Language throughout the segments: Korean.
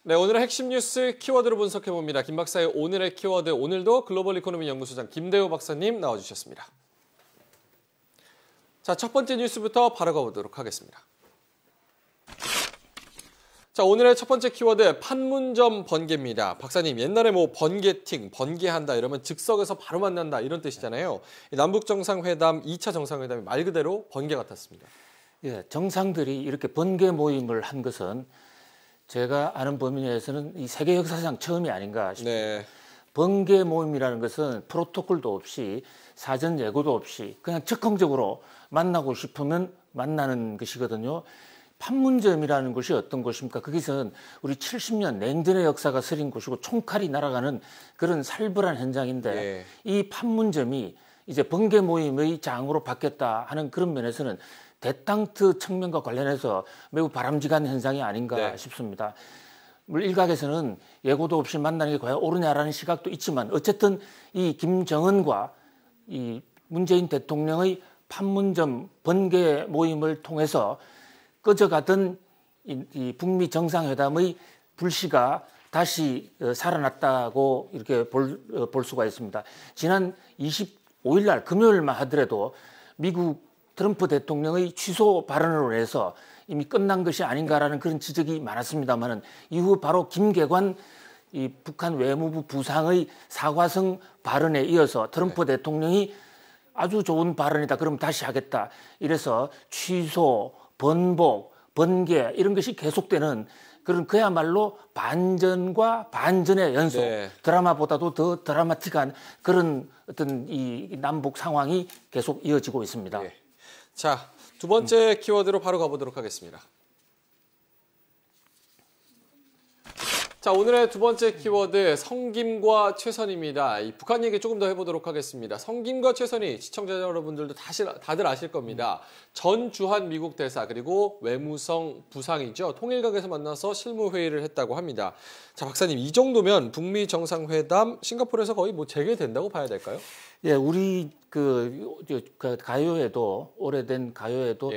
네, 오늘의 핵심 뉴스 키워드로 분석해봅니다. 김 박사의 오늘의 키워드, 오늘도 글로벌 이코노미 연구소장 김대호 박사님 나와주셨습니다. 자, 첫 번째 뉴스부터 바로 가보도록 하겠습니다. 자, 오늘의 첫 번째 키워드, 판문점 번개입니다. 박사님, 옛날에 뭐 번개팅, 번개한다 이러면 즉석에서 바로 만난다 이런 뜻이잖아요. 남북정상회담, 2차 정상회담이 말 그대로 번개 같았습니다. 예, 정상들이 이렇게 번개 모임을 한 것은 제가 아는 범위 내에서는 이 세계 역사상 처음이 아닌가 싶습니다. 네. 번개 모임이라는 것은 프로토콜도 없이 사전 예고도 없이 그냥 즉흥적으로 만나고 싶으면 만나는 것이거든요. 판문점이라는 곳이 어떤 곳입니까? 거기서는 우리 70년 냉전의 역사가 서린 곳이고 총칼이 날아가는 그런 살벌한 현장인데 네. 이 판문점이 이제 번개 모임의 장으로 바뀌었다 하는 그런 면에서는 데탕트 측면과 관련해서 매우 바람직한 현상이 아닌가 싶습니다. 물론 일각에서는 예고도 없이 만나는 게 과연 옳으냐라는 시각도 있지만 어쨌든 이 김정은과 이 문재인 대통령의 판문점 번개 모임을 통해서 꺼져가던 이 북미 정상회담의 불씨가 다시 살아났다고 이렇게 볼 수가 있습니다. 지난 25일 날 금요일만 하더라도 미국 트럼프 대통령의 취소 발언으로 해서 이미 끝난 것이 아닌가라는 그런 지적이 많았습니다만은 이후 바로 김계관 이 북한 외무부 부상의 사과성 발언에 이어서 트럼프 대통령이 아주 좋은 발언이다. 그럼 다시 하겠다. 이래서 취소, 번복, 번개 이런 것이 계속되는 그런 그야말로 반전과 반전의 연속, 드라마보다도 더 드라마틱한 그런 어떤 이 남북 상황이 계속 이어지고 있습니다. 네. 자, 두 번째 키워드로 바로 가보도록 하겠습니다. 자, 오늘의 두 번째 키워드, 성김과 최선입니다. 이 북한 얘기 조금 더 해보도록 하겠습니다. 성김과 최선이 시청자 여러분들도 다들 아실 겁니다. 전 주한 미국 대사 그리고 외무성 부상이죠. 통일각에서 만나서 실무회의를 했다고 합니다. 자, 박사님, 이 정도면 북미 정상회담 싱가포르에서 거의 뭐 재개된다고 봐야 될까요? 예, 우리 그 가요에도 오래된 가요에도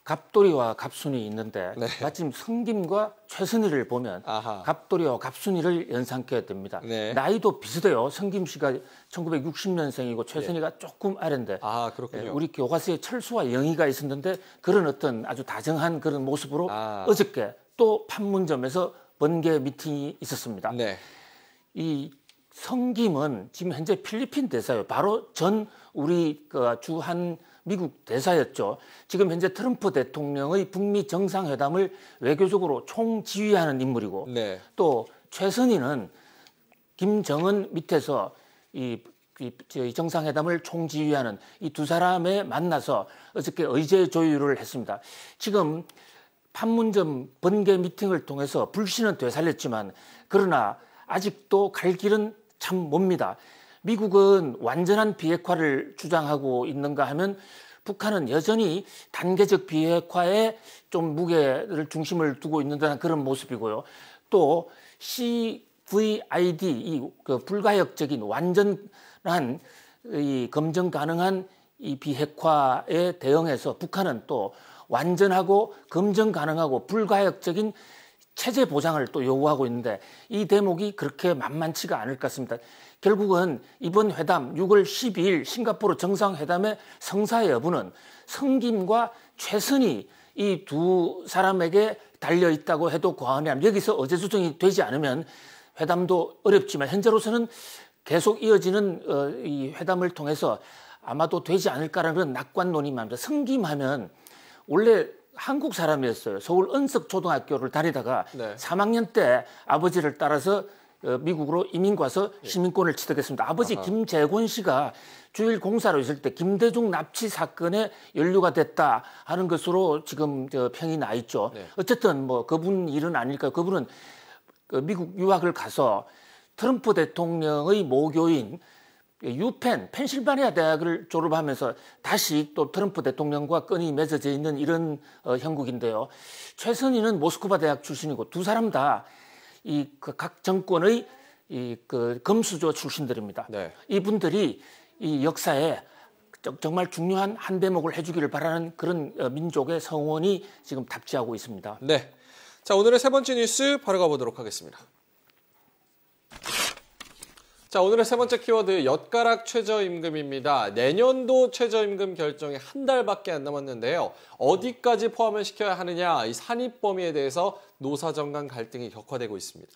갑돌이와 갑순이 있는데 마침 성김과 최선희를 보면 갑돌이와 갑순이를 연상케 됩니다. 나이도 비슷해요. 성김 씨가 1960년생이고 최선희가 조금 아래인데 그렇군요. 우리 교과서에 철수와 영희가 있었는데 그런 어떤 아주 다정한 그런 모습으로 어저께 또 판문점에서 번개 미팅이 있었습니다. 이 성김은 지금 현재 필리핀 대사예요. 바로 전 우리 주한 미국 대사였죠. 지금 현재 트럼프 대통령의 북미 정상회담을 외교적으로 총지휘하는 인물이고 또 최선희는 김정은 밑에서 이 정상회담을 총지휘하는 이 두 사람에 만나서 어저께 의제 조율을 했습니다. 지금 판문점 번개 미팅을 통해서 불씨는 되살렸지만 그러나 아직도 갈 길은 참 멉니다. 미국은 완전한 비핵화를 주장하고 있는가 하면 북한은 여전히 단계적 비핵화에 좀 무게를 중심을 두고 있는 듯한 그런 모습이고요. 또 CVID, 이 불가역적인 완전한 이 검증 가능한 이 비핵화에 대응해서 북한은 또 완전하고 검증 가능하고 불가역적인 체제 보장을 또 요구하고 있는데 이 대목이 그렇게 만만치가 않을 것 같습니다. 결국은 이번 회담 6월 12일 싱가포르 정상회담의 성사 여부는 성김과 최선희 이 두 사람에게 달려있다고 해도 과언이 아닙니다. 여기서 어제수정이 되지 않으면 회담도 어렵지만 현재로서는 계속 이어지는 이 회담을 통해서 아마도 되지 않을까라는 그런 낙관론이 많습니다. 성김하면 원래 한국 사람이었어요. 서울 은석초등학교를 다니다가 3학년 때 아버지를 따라서 미국으로 이민 가서 시민권을 취득했습니다. 아버지 김재곤 씨가 주일 공사로 있을 때 김대중 납치 사건에 연루가 됐다 하는 것으로 지금 평이 나 있죠. 어쨌든 뭐 그분 일은 아닐까요? 그분은 미국 유학을 가서 트럼프 대통령의 모교인 유펜, 펜실바니아 대학을 졸업하면서 다시 또 트럼프 대통령과 끈이 맺어져 있는 이런 형국인데요. 최선희는 모스크바 대학 출신이고 두 사람 다 이 각 정권의 이 금수저 출신들입니다. 이분들이 이 역사에 정말 중요한 한 대목을 해주기를 바라는 그런 민족의 성원이 지금 답지하고 있습니다. 자, 오늘의 세 번째 뉴스 바로 가보도록 하겠습니다. 자, 오늘의 세 번째 키워드 엿가락 최저임금입니다. 내년도 최저임금 결정이 한 달밖에 안 남았는데요. 어디까지 포함을 시켜야 하느냐, 이 산입 범위에 대해서 노사정 간 갈등이 격화되고 있습니다.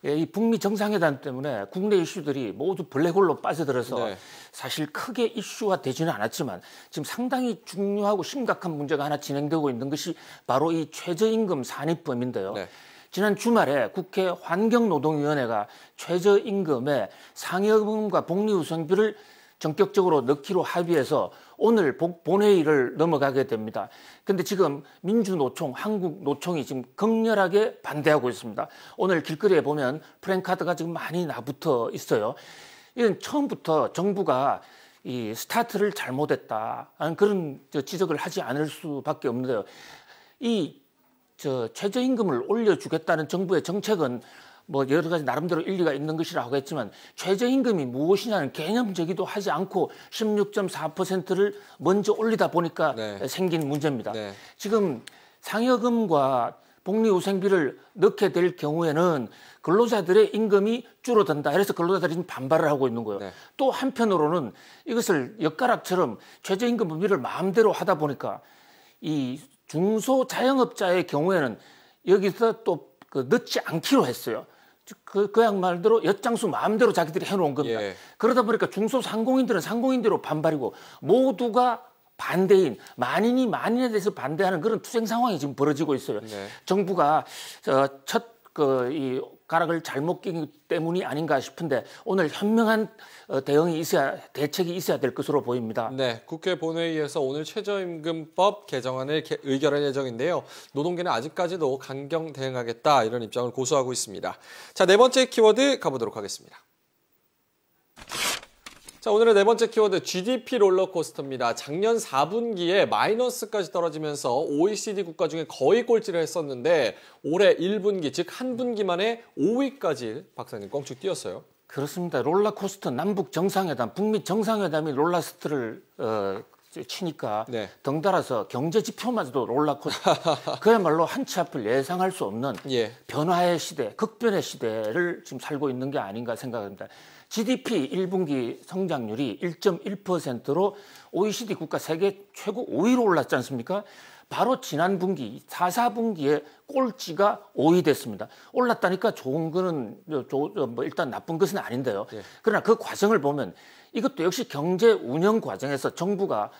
예, 이 북미 정상회담 때문에 국내 이슈들이 모두 블랙홀로 빠져들어서 네. 사실 크게 이슈화 되지는 않았지만 지금 상당히 중요하고 심각한 문제가 하나 진행되고 있는 것이 바로 이 최저임금 산입범인데요. 네. 지난 주말에 국회 환경노동위원회가 최저임금에 상여금과 복리후생비를 전격적으로 넣기로 합의해서 오늘 본회의를 넘어가게 됩니다. 그런데 지금 민주노총, 한국노총이 지금 격렬하게 반대하고 있습니다. 오늘 길거리에 보면 프랜카드가 지금 많이 나붙어 있어요. 이건 처음부터 정부가 이 스타트를 잘못했다는 그런 지적을 하지 않을 수밖에 없는데요. 최저임금을 올려주겠다는 정부의 정책은 뭐 여러 가지 나름대로 일리가 있는 것이라고 하겠지만 최저임금이 무엇이냐는 개념적이도 하지 않고 16.4%를 먼저 올리다 보니까 네. 생긴 문제입니다. 네. 지금 상여금과 복리후생비를 넣게 될 경우에는 근로자들의 임금이 줄어든다. 그래서 근로자들이 지금 반발을 하고 있는 거예요. 네. 또 한편으로는 이것을 엿가락처럼 최저임금 범위를 마음대로 하다 보니까 이 중소자영업자의 경우에는 여기서 또 넣지 않기로 했어요. 그야말로 엿장수 마음대로 자기들이 해놓은 겁니다. 예. 그러다 보니까 중소상공인들은 상공인대로 반발이고 모두가 반대인, 만인이 만인에 대해서 반대하는 그런 투쟁 상황이 지금 벌어지고 있어요. 네. 정부가 이 가락을 잘못 끼기 때문이 아닌가 싶은데 오늘 현명한 대책이 있어야 될 것으로 보입니다. 네, 국회 본회의에서 오늘 최저임금법 개정안을 의결할 예정인데요. 노동계는 아직까지도 강경 대응하겠다 이런 입장을 고수하고 있습니다. 자, 네 번째 키워드 가보도록 하겠습니다. 자, 오늘의 네 번째 키워드 GDP 롤러코스터입니다. 작년 4분기에 마이너스까지 떨어지면서 OECD 국가 중에 거의 꼴찌를 했었는데 올해 1분기, 즉 한 분기 만에 5위까지 박사님 껑충 뛰었어요. 그렇습니다. 롤러코스터 남북 정상회담, 북미 정상회담이 롤러코스터를 치니까 네. 덩달아서 경제 지표마저도 롤러코스터. 그야말로 한치 앞을 예상할 수 없는 예. 변화의 시대, 극변의 시대를 지금 살고 있는 게 아닌가 생각합니다. GDP 1분기 성장률이 1.1%로 OECD 국가 세계 최고 5위로 올랐지 않습니까? 바로 지난 분기 4분기에 꼴찌가 5위 됐습니다. 올랐다니까 좋은 거는 뭐 일단 나쁜 것은 아닌데요. 예. 그러나 그 과정을 보면 이것도 역시 경제 운영 과정에서 정부가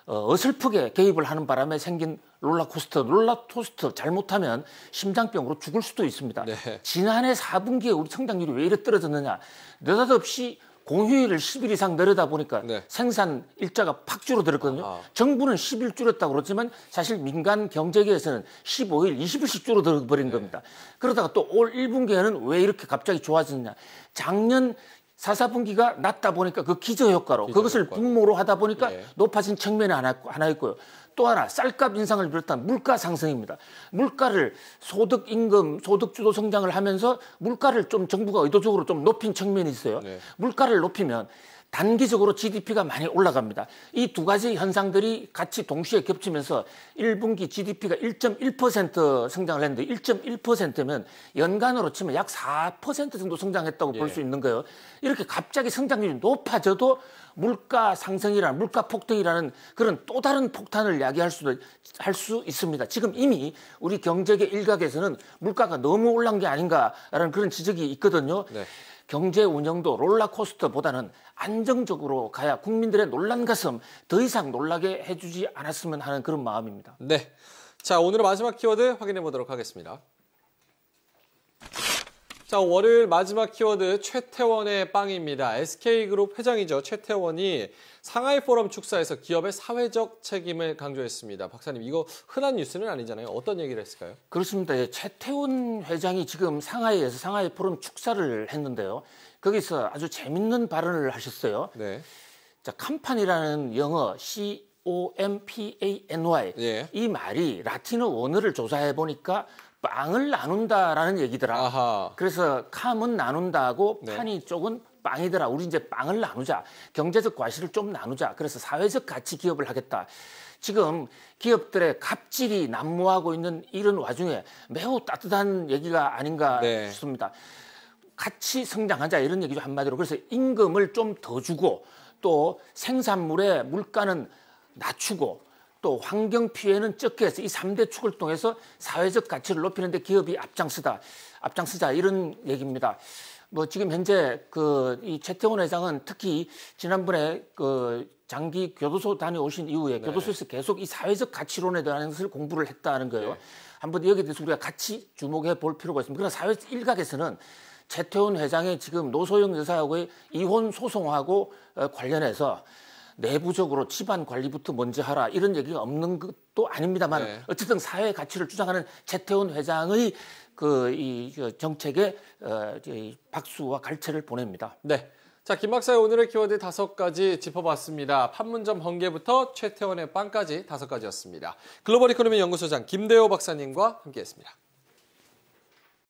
어설프게 개입을 하는 바람에 생긴 롤러코스터 잘못하면 심장병으로 죽을 수도 있습니다. 네. 지난해 4분기에 우리 성장률이 왜 이렇게 떨어졌느냐. 느닷없이 공휴일을 10일 이상 늘리다 보니까 네. 생산 일자가 팍 줄어들었거든요. 아. 정부는 10일 줄였다고 그러지만 사실 민간 경제계에서는 15일, 20일씩 줄어들어 버린 겁니다. 그러다가 또 올 1분기에는 왜 이렇게 갑자기 좋아졌냐. 작년 4분기가 낮다 보니까 그 기저효과로 그것을 분모로 하다 보니까 예. 높아진 측면이 하나 있고요. 또 하나 쌀값 인상을 비롯한 물가 상승입니다. 물가를 소득주도 성장을 하면서 물가를 좀 정부가 의도적으로 좀 높인 측면이 있어요. 네. 물가를 높이면 단기적으로 GDP가 많이 올라갑니다. 이 두 가지 현상들이 같이 동시에 겹치면서 1분기 GDP가 1.1% 성장을 했는데 1.1%면 연간으로 치면 약 4% 정도 성장했다고 볼 수 있는 거예요. 이렇게 갑자기 성장률이 높아져도 물가 상승이라는 물가 폭등이라는 그런 또 다른 폭탄을 야기할 할 수 있습니다. 지금 이미 우리 경제계 일각에서는 물가가 너무 올란 게 아닌가라는 그런 지적이 있거든요. 네. 경제 운영도 롤러코스터보다는 안정적으로 가야 국민들의 놀란 가슴 더 이상 놀라게 해주지 않았으면 하는 그런 마음입니다. 네. 자, 오늘의 마지막 키워드 확인해 보도록 하겠습니다. 자, 월요일 마지막 키워드 최태원의 빵입니다. SK그룹 회장이죠. 최태원이 상하이 포럼 축사에서 기업의 사회적 책임을 강조했습니다. 박사님, 이거 흔한 뉴스는 아니잖아요. 어떤 얘기를 했을까요? 그렇습니다. 최태원 회장이 지금 상하이에서 상하이 포럼 축사를 했는데요. 거기서 아주 재밌는 발언을 하셨어요. 네. 자, 캄파니라는 영어 COMPANY 예. 이 말이 라틴어 원어를 조사해 보니까 빵을 나눈다라는 얘기더라. 아하. 그래서 캄은 나눈다고 네. 파니 쪽은 빵이더라. 우리 이제 빵을 나누자. 경제적 과실을 좀 나누자. 그래서 사회적 가치 기업을 하겠다. 지금 기업들의 갑질이 난무하고 있는 이런 와중에 매우 따뜻한 얘기가 아닌가 네. 싶습니다. 같이 성장하자 이런 얘기죠, 한마디로. 그래서 임금을 좀 더 주고 또 생산물의 물가는 낮추고 또 환경 피해는 적게 해서 이 3대 축을 통해서 사회적 가치를 높이는 데 기업이 앞장서자 이런 얘기입니다. 뭐 지금 현재 이 최태원 회장은 특히 지난번에 장기 교도소 다녀오신 이후에 교도소에서 계속 이 사회적 가치론에 대한 것을 공부를 했다는 거예요. 한번 여기에 대해서 우리가 같이 주목해 볼 필요가 있습니다. 그러나 사회 일각에서는 최태원 회장의 지금 노소영 여사하고의 이혼 소송하고 관련해서 내부적으로 집안 관리부터 먼저 하라 이런 얘기가 없는 것도 아닙니다만 어쨌든 사회 가치를 주장하는 최태원 회장의 이 정책에 박수와 갈채를 보냅니다. 네. 자, 김 박사의 오늘의 키워드 5가지 짚어봤습니다. 판문점 번개부터 최태원의 빵까지 5가지였습니다. 글로벌 이코노미 연구소장 김대호 박사님과 함께했습니다.